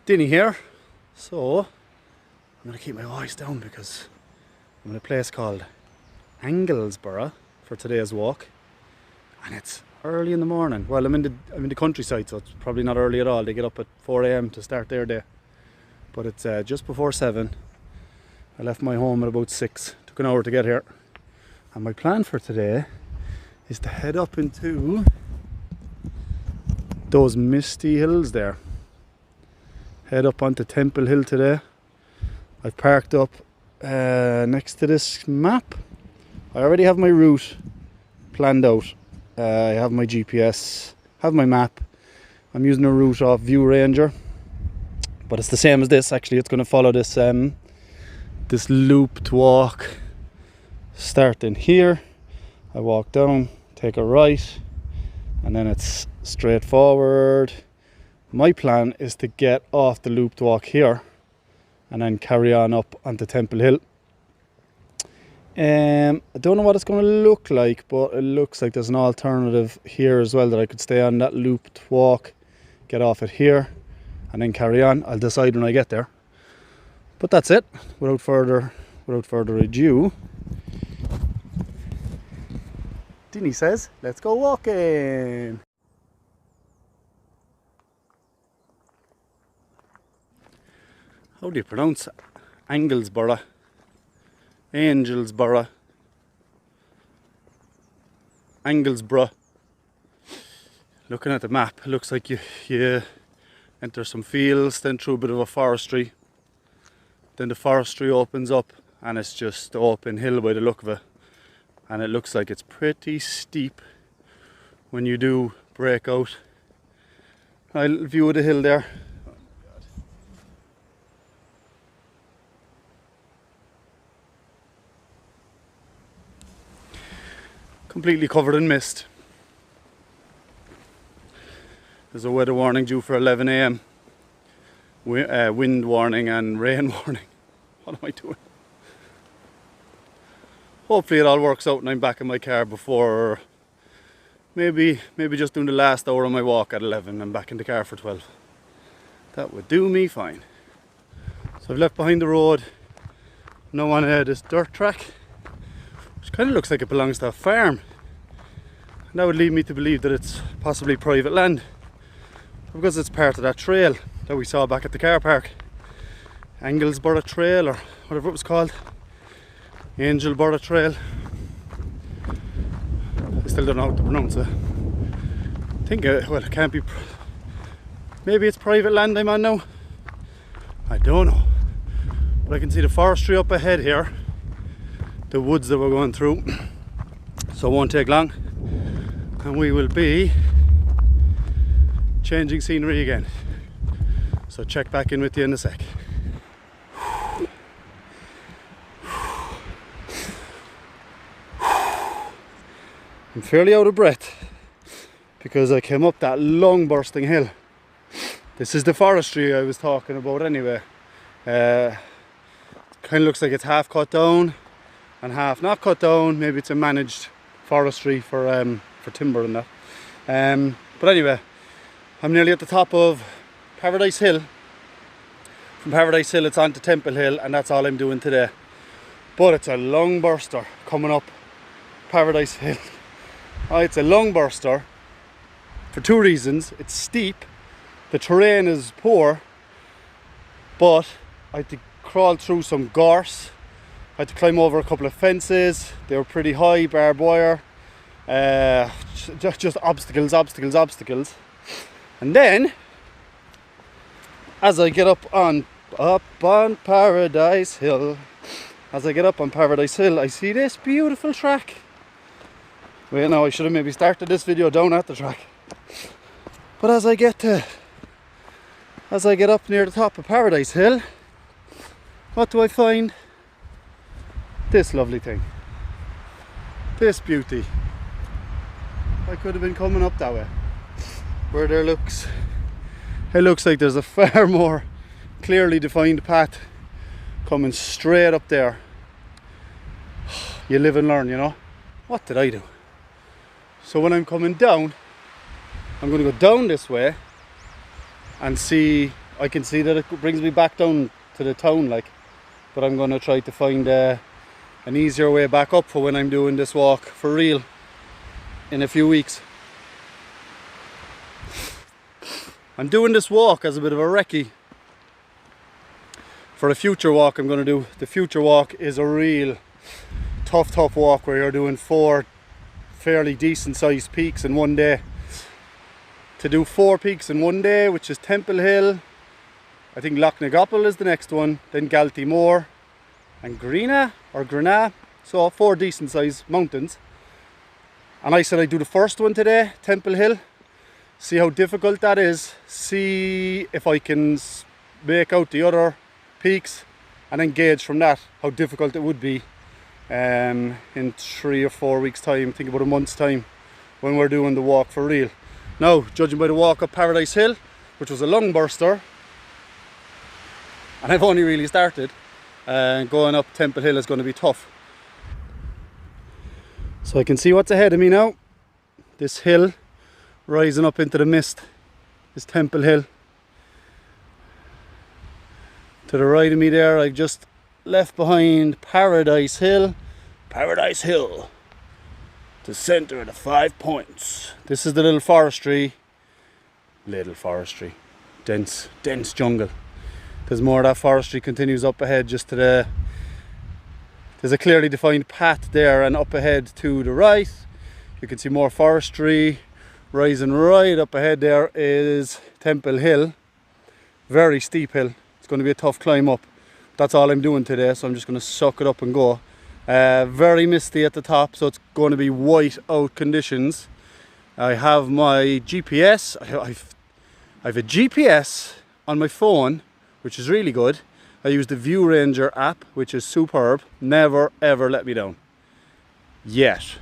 Dinny here. So I'm going to keep my voice down because I'm in a place called Anglesbrough for today's walk, and it's early in the morning. Well, I'm in the countryside, so it's probably not early at all. They get up at 4 AM to start their day, but it's just before 7. I left my home at about 6. Took an hour to get here, and my plan for today is to head up into those misty hills there. Head up onto Temple Hill today. I've parked up next to this map. I already have my route planned out. I have my GPS, have my map. I'm using a route off View Ranger, but it's the same as this. Actually, it's going to follow this this looped walk. Starting here, I walk down, take a right, and then it's straight forward. My plan is to get off the looped walk here and then carry on up onto Temple Hill. I don't know what it's going to look like, but it looks like there's an alternative here as well, that I could stay on that looped walk, get off it here, and then carry on. I'll decide when I get there. But that's it. Without further ado, Dinny says, let's go walking. How do you pronounce it? Anglesbrough, Anglesbrough, Anglesbrough. Looking at the map, it looks like you enter some fields, then through a bit of a forestry. Then the forestry opens up and it's just open hill by the look of it. And it looks like it's pretty steep when you do break out. A little view of the hill there. Completely covered in mist. There's a weather warning due for 11 AM. Wind warning and rain warning. What am I doing? Hopefully it all works out and I'm back in my car before, maybe just doing the last hour of my walk at 11 and back in the car for 12. That would do me fine. So I've left behind the road, now on this dirt track, which kind of looks like it belongs to a farm. And that would lead me to believe that it's possibly private land, because it's part of that trail that we saw back at the car park. Anglesbrough Trail, or whatever it was called. Anglesbrough Trail. I still don't know how to pronounce it. I think, well, it can't be. Maybe it's private land I'm on now. I don't know. But I can see the forestry up ahead here. The woods that we're going through. So it won't take long. And we will be changing scenery again. So check back in with you in a sec. I'm fairly out of breath because I came up that long bursting hill. This is the forestry I was talking about anyway. Kind of looks like it's half cut down and half not cut down. Maybe it's a managed forestry for timber and that. But anyway, I'm nearly at the top of Paradise Hill. From Paradise Hill it's on to Temple Hill, and that's all I'm doing today. But it's a long burster coming up Paradise Hill. Oh, it's a long burster for two reasons. It's steep, the terrain is poor, but I had to crawl through some gorse. I had to climb over a couple of fences. They were pretty high, barbed wire. Just obstacles. And then, as I get up on Paradise Hill, I see this beautiful track. Wait, no, I should have maybe started this video down at the track. But as I get up near the top of Paradise Hill, what do I find? This lovely thing. This beauty. I could have been coming up that way. Where it looks like there's a far more clearly defined path coming straight up there. You live and learn, you know. What did I do? So when I'm coming down, I'm going to go down this way and see I can see that it brings me back down to the town, like, but I'm going to try to find an easier way back up for when I'm doing this walk for real in a few weeks. I'm doing this walk as a bit of a recce for a future walk I'm going to do. The future walk is a real tough walk where you're doing 4 fairly decent sized peaks in one day. To do 4 peaks in one day, which is Temple Hill, I think Lyrnagappul is the next one, then Galtymore and Grenane, so 4 decent sized mountains. And I said I'd do the first one today, Temple Hill, see how difficult that is, see if I can make out the other peaks, and then gauge from that how difficult it would be in 3 or 4 weeks time, think about a month's time, when we're doing the walk for real. Now, judging by the walk up Paradise Hill, which was a lung burster, and I've only really started, going up Temple Hill is going to be tough. So I can see what's ahead of me now. This hill rising up into the mist is Temple Hill. To the right of me there, I've just left behind Paradise Hill. Paradise Hill, the centre of the 5 points. This is the little forestry, dense jungle. There's more of that forestry continues up ahead just to the, there's a clearly defined path there, and up ahead to the right you can see more forestry. Rising right up ahead there is Temple Hill, very steep hill. It's going to be a tough climb up. That's all I'm doing today, so I'm just going to suck it up and go. Very misty at the top, so it's going to be white out conditions. I have my GPS. I've a GPS on my phone, which is really good. I use the View Ranger app, which is superb. Never ever let me down. Yet.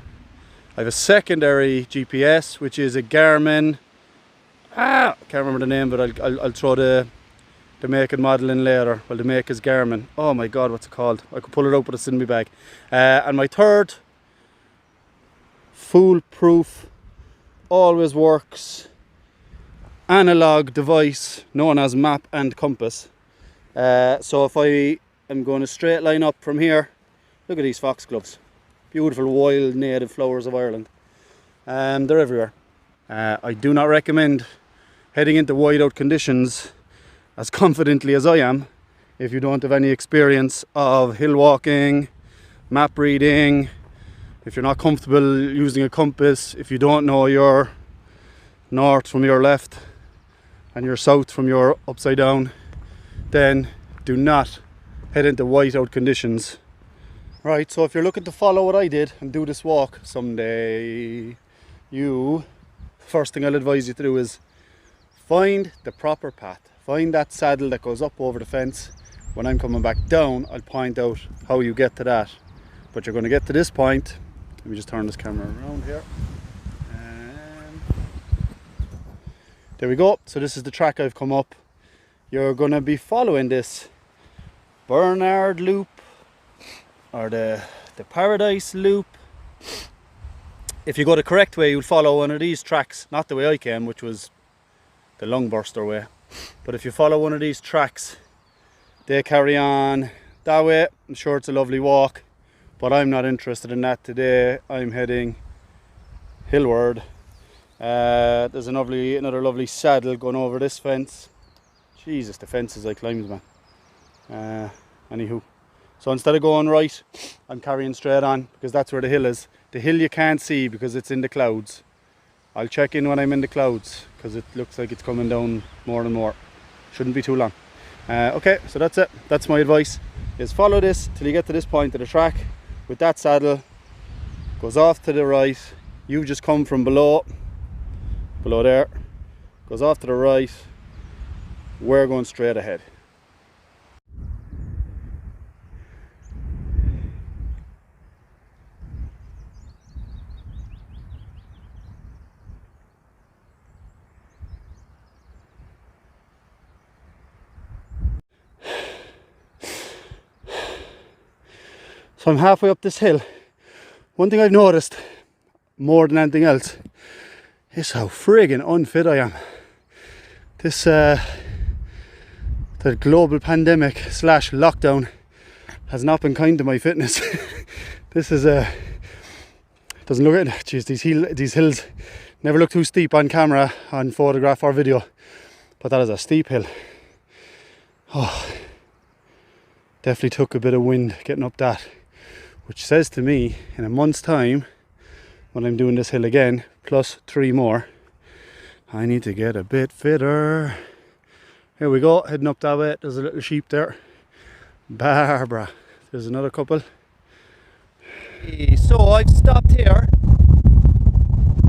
I have a secondary GPS, which is a Garmin. I can't remember the name, but I'll throw the make and model in later. Well, the make is Garmin. Oh my god, what's it called? I could pull it out, but it's in my bag. And my third foolproof, always works analog device known as map and compass. So if I am going a straight line up from here, look at these foxgloves, beautiful wild native flowers of Ireland. They're everywhere. I do not recommend heading into whiteout conditions as confidently as I am if you don't have any experience of hill walking, map reading, if you're not comfortable using a compass, if you don't know your north from your left and your south from your upside down, then do not head into whiteout conditions. Right, so if you're looking to follow what I did and do this walk someday, first thing I'll advise you to do is find the proper path. Find that saddle that goes up over the fence. When I'm coming back down, I'll point out how you get to that. But you're going to get to this point. Let me just turn this camera around here. There we go. So this is the track I've come up. You're going to be following this Bernard Loop or the Paradise Loop. If you go the correct way, you'll follow one of these tracks, not the way I came, which was the lungburster way. But if you follow one of these tracks, they carry on that way. I'm sure it's a lovely walk, but I'm not interested in that today. I'm heading hillward. There's another lovely saddle going over this fence. Jesus, the fence is like climbs, man. Anywho, so instead of going right, I'm carrying straight on because that's where the hill is. The hill you can't see because it's in the clouds. I'll check in when I'm in the clouds because it looks like it's coming down more and more. Shouldn't be too long. Okay, so that's it. That's my advice, is follow this till you get to this point of the track with that saddle. Goes off to the right. You just come from below there. Goes off to the right. We're going straight ahead. So I'm halfway up this hill. One thing I've noticed more than anything else is how friggin' unfit I am. This the global pandemic / lockdown has not been kind to my fitness. This is doesn't look it. Jeez, these hills never look too steep on camera, on photograph or video, but that is a steep hill. Oh, definitely took a bit of wind getting up that, which says to me in a month's time, when I'm doing this hill again, plus 3 more, I need to get a bit fitter. Here we go, heading up that way. There's a little sheep there. Barbara. There's another couple. So I've stopped here.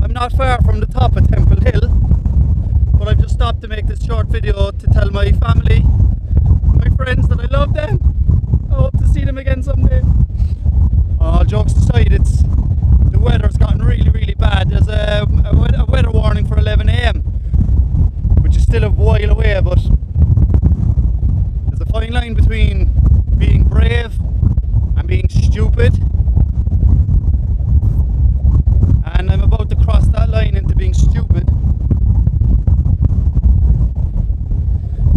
I'm not far from the top of Temple Hill, but I've just stopped to make this short video to tell my family, my friends, that I love them. I hope to see them again someday. All jokes aside, the weather's gotten really bad. There's a weather warning for 11 AM, which is still a while away, but there's a fine line between being brave and being stupid, and I'm about to cross that line into being stupid.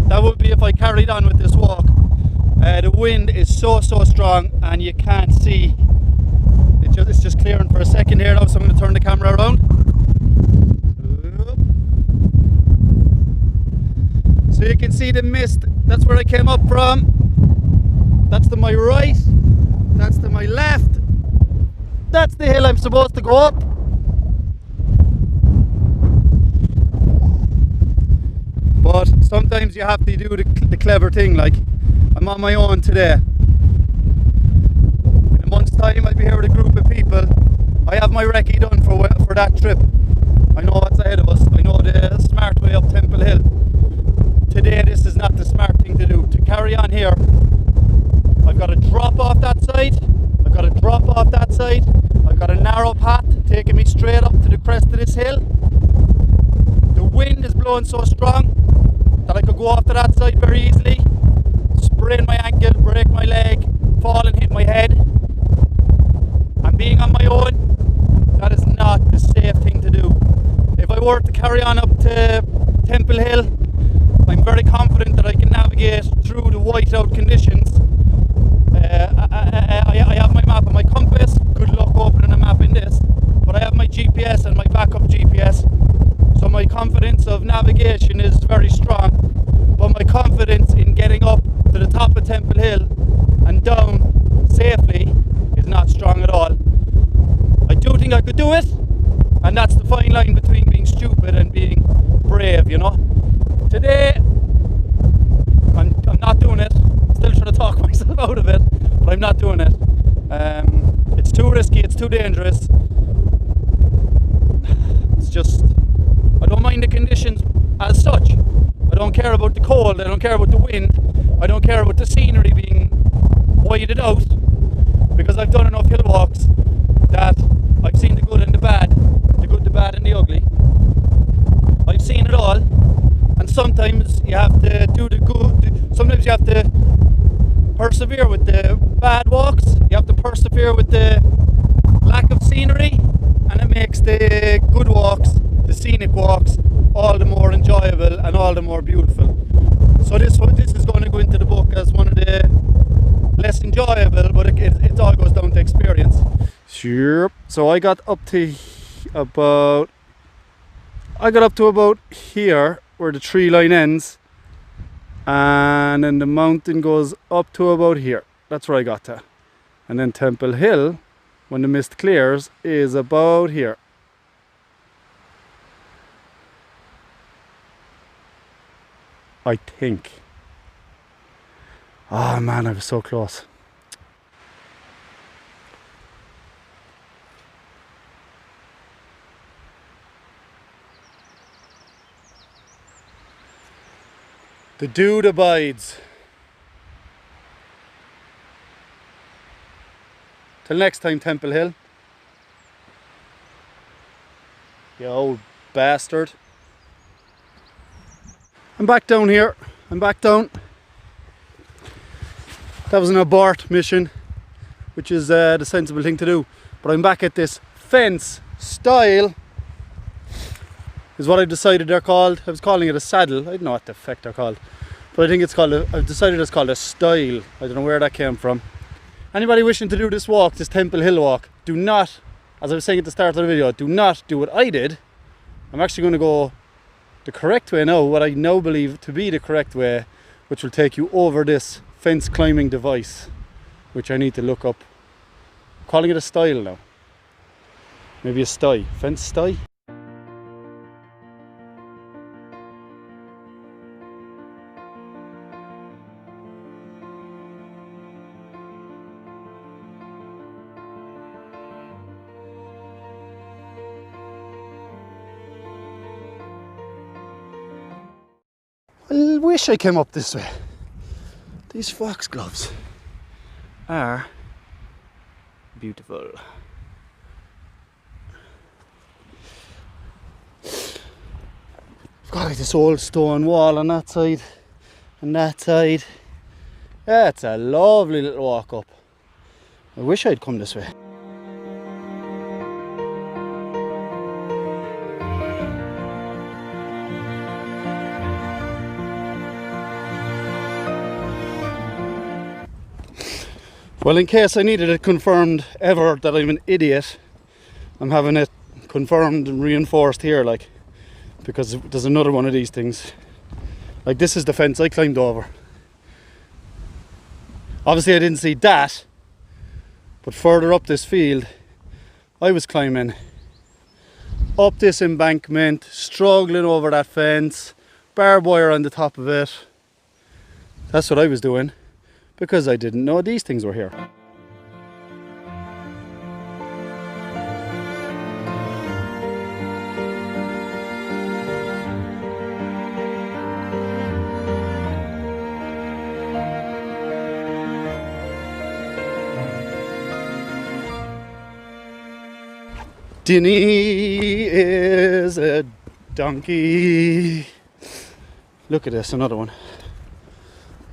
That would be if I carried on with this walk. The wind is so strong and you can't see. It's just clearing for a second here now, so I'm going to turn the camera around. So you can see the mist. That's where I came up from. That's to my right. That's to my left. That's the hill I'm supposed to go up. But sometimes you have to do the clever thing, like I'm on my own today. In a month's time I'll be here with a group of people. I have my recce done for that trip. I know what's ahead of us. I know the smart way up Temple Hill. Today this is not the smart thing to do. To carry on here, I've got to drop off that side. I've got to drop off that side. I've got a narrow path taking me straight up to the crest of this hill. The wind is blowing so strong that I could go off to that side very easily, sprain my ankle, break my leg, fall and hit my head. And being on my own, that is not the safe thing to do. If I were to carry on up to Temple Hill, I'm very confident that I can navigate through the whiteout conditions. I have my map and my compass. Good luck opening a map in this. But I have my GPS and my backup GPS. So my confidence of navigation is very strong. But my confidence in getting up to the top of Temple Hill and down safely is not strong at all. I do think I could do it. And that's the fine line between being stupid and being brave, you know. Today, I'm not doing it. Still trying to talk myself out of it, but I'm not doing it. It's too risky, it's too dangerous. It's just, I don't mind the conditions as such. I don't care about the cold, I don't care about the wind, I don't care about the scenery being whited out, because I've done enough hill walks that I've seen the good and the bad, the good, the bad and the ugly. I've seen it all. And sometimes you have to do the good, sometimes you have to persevere with the bad walks, you have to persevere with the lack of scenery, and it makes the good walks, the scenic walks, all the more enjoyable and all the more beautiful. So this is going to go into the book as one of the less enjoyable, but it all goes down to experience. Sure. So I got up to about here, where the tree line ends, and then the mountain goes up to about here. That's where I got to. And then Temple Hill, when the mist clears, is about here. I think. Oh man, I was so close. The dude abides. Till next time, Temple Hill. You old bastard. I'm back down here. I'm back down. That was an abort mission, which is the sensible thing to do. But I'm back at this fence style, is what I decided they're called. I was calling it a saddle. I don't know what the heck they're called. but I think it's called I've decided it's called a style. I don't know where that came from. Anybody wishing to do this walk, this Temple Hill walk, do not, as I was saying at the start of the video, do not do what I did. I'm actually going to go the correct way now, what I now believe to be the correct way, which will take you over this fence climbing device, which I need to look up. I'm calling it a style now. Maybe a sty, fence sty. I wish I came up this way. These foxgloves are beautiful. I've got like this old stone wall on that side and that side. Yeah, it's a lovely little walk up. I wish I'd come this way. Well, in case I needed it confirmed ever that I'm an idiot, I'm having it confirmed and reinforced here, like, because there's another one of these things. Like, this is the fence I climbed over. Obviously I didn't see that, but further up this field I was climbing up this embankment, struggling over that fence, barbed wire on the top of it. That's what I was doing, because I didn't know these things were here. Dinny is a donkey. Look at this, another one.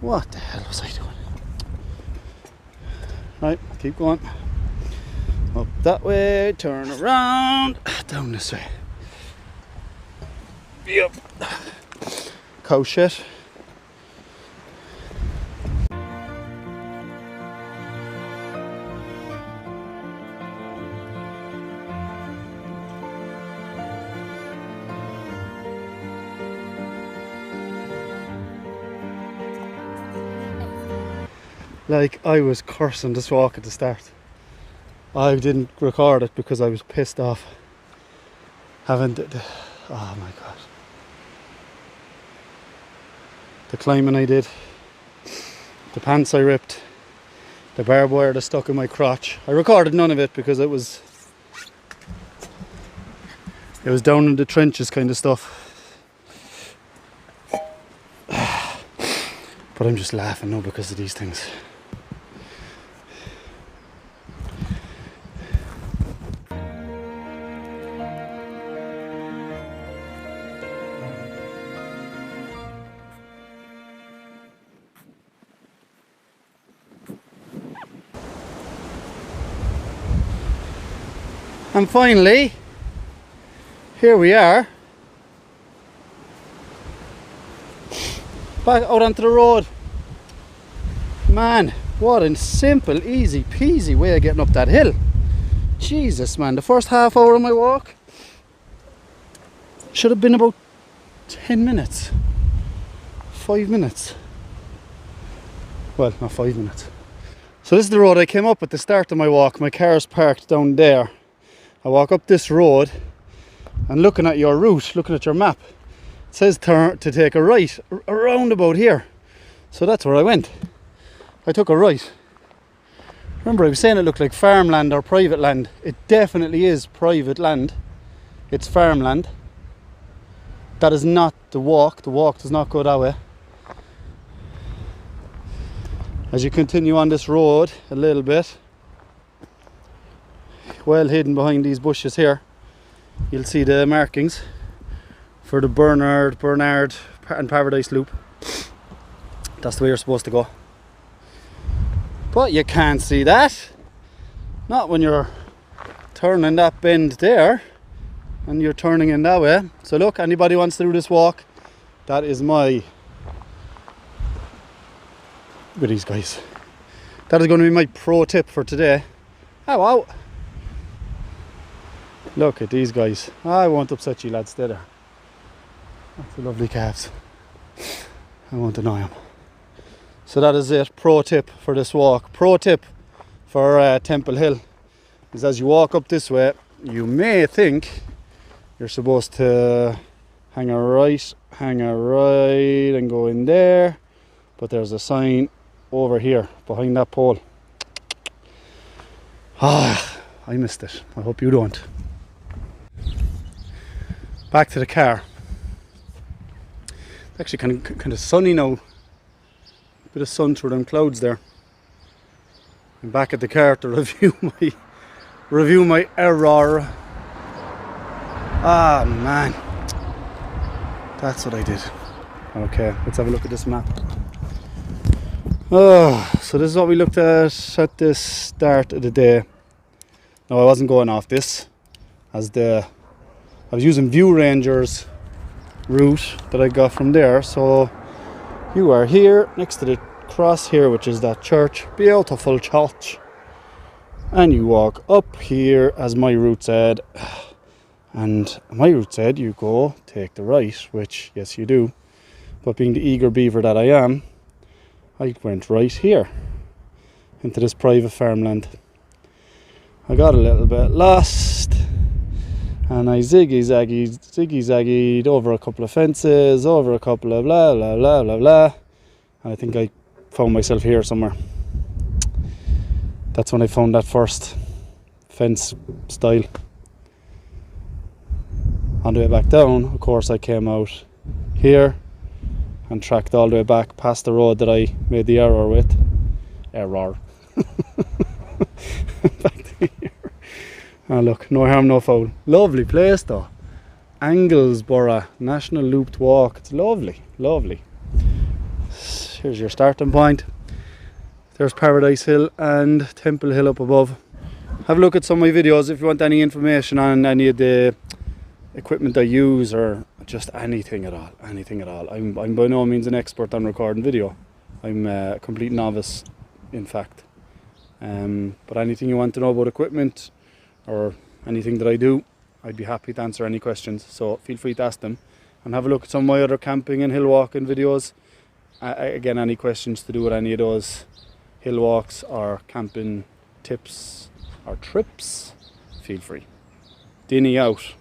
What the hell was I doing? Right, keep going. Up that way, turn around, down this way. Yep. Cow shit. Like, I was cursing this walk at the start. I didn't record it because I was pissed off. Oh my god. The climbing I did, the pants I ripped, the barbed wire that stuck in my crotch. I recorded none of it because it was down in the trenches kind of stuff. But I'm just laughing now because of these things. And finally, here we are, back out onto the road. Man, what a simple, easy peasy way of getting up that hill. Jesus, man, the first half hour of my walk should have been about 10 minutes. 5 minutes. Well, not 5 minutes. So this is the road I came up at the start of my walk. My car's parked down there. I walk up this road, and looking at your route, looking at your map, it says to take a right around about here. So that's where I went. I took a right. Remember, I was saying it looked like farmland or private land. It definitely is private land. It's farmland. That is not the walk. The walk does not go that way. As you continue on this road a little bit, well hidden behind these bushes here, you'll see the markings for the Bernard and Paradise Loop. That's the way you're supposed to go. But you can't see that. Not when you're turning that bend there and you're turning in that way. So look, anybody wants to do this walk, that is my Look at these guys. That is going to be my pro tip for today. Oh wow. Look at these guys. I won't upset you lads, stay there. That's the lovely calves. I won't annoy them. So that is it, pro tip for this walk. Pro tip for Temple Hill is as you walk up this way, you may think you're supposed to hang a right and go in there, but there's a sign over here behind that pole. Ah, I missed it. I hope you don't. Back to the car. It's actually kind of sunny now. Bit of sun through them clouds there. I'm back at the car to review my error. Ah man, that's what I did. Okay, let's have a look at this map. Oh, so this is what we looked at the start of the day. No, I wasn't going off this, I was using View Ranger's route that I got from there. So you are here next to the cross here, which is that church, beautiful church, and you walk up here as my route said, and my route said you go take the right, which yes you do, but being the eager beaver that I am, I went right here into this private farmland. I got a little bit lost and I ziggy-zaggied over a couple of fences, over a couple of blah blah blah blah blah, and I think I found myself here somewhere. That's when I found that first fence style. On the way back down, of course, I came out here and tracked all the way back past the road that I made the error with. Back to here. Oh look, no harm, no foul. Lovely place though. Anglesbrough National Looped Walk. It's lovely, lovely. Here's your starting point. There's Paradise Hill and Temple Hill up above. Have a look at some of my videos if you want any information on any of the equipment I use, or just anything at all. I'm by no means an expert on recording video. I'm a complete novice, in fact. But anything you want to know about equipment or anything that I do, I'd be happy to answer any questions. So feel free to ask them, and have a look at some of my other camping and hill walking videos. Again, any questions to do with any of those hill walks or camping tips or trips, feel free. Dinny out.